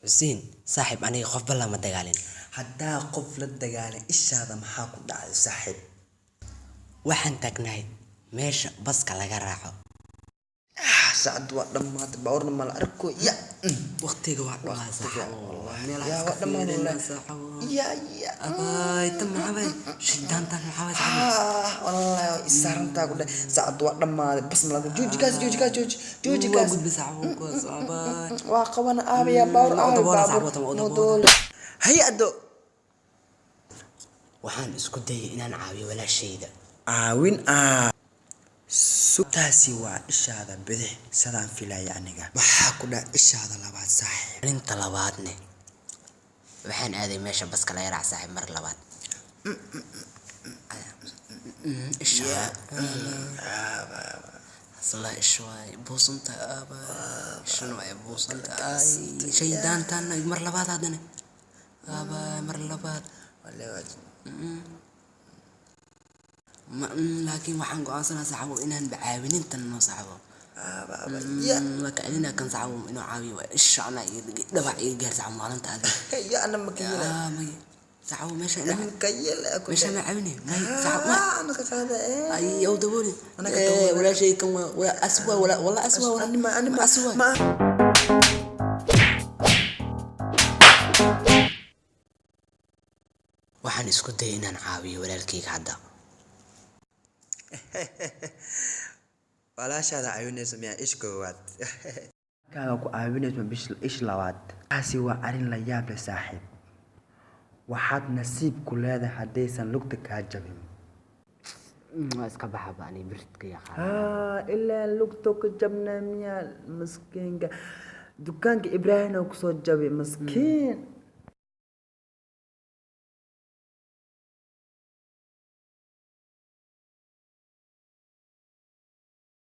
حسين صاحب أنا يخاف بالله ما دقالين haddaa qof la dagaalay ishaada maxaa ku dhacay saaxiib waxaan taagnahay meesha baska laga raaco saacad waa dhammaatay baawarna ma la arko ya waqtiga waa dhammaa saaxiib yaa waa dhammaan ya ya abay tan maxabay shidaantan maxabay wallahi isaarantaa ku dheh saacad waa dhammaaday bas ma laga jooji kaas waa gudbi saaxiib ko abay waa qaban aabaya baawar modoole hay-ado waxaan isku dayay inaan caawiyo walaashayda caawin sugtaasi waa ishaada bidix sidaan filaya aniga maxaa ku dhac ishaada labaad saaxiib inta labaadne waxaan aaday meesha baska laga raac saaxiib mar labaad ishaa asla ishwaay buusanta aba shanu ay buusanta ay shaydaantan mar labaad hadana aba mar labaad laakiin waxaan go'aansanaa saxabo inaan bacaawintan noo saxabo laka adina kan saxabo inuu caawiyo isha ana dhawac iga gaar saxabo maalinta aad ya ana makiyala may saxabo meesha makiyala meesha ma caawini may saxabo ana ka qaada ay yow dabooli wala shay kan wala aswa wala aswa anima aswa waxaan isku dayay inaan caawiyo walaalkayga hadda walaashaada caawinaysa miyaa ish koowaad kaaga ku caawinaysa ish labaad taasi waa arrin la yaab leh saaxiib waxaad nasiib ku leedahay haddaysan lugta kaa jabin waa iska baxa bani birdka yaqaan ilaa lugta ka jabna miyaa maskiinka dukaanka ibraahim oo kusoo jabay maskiin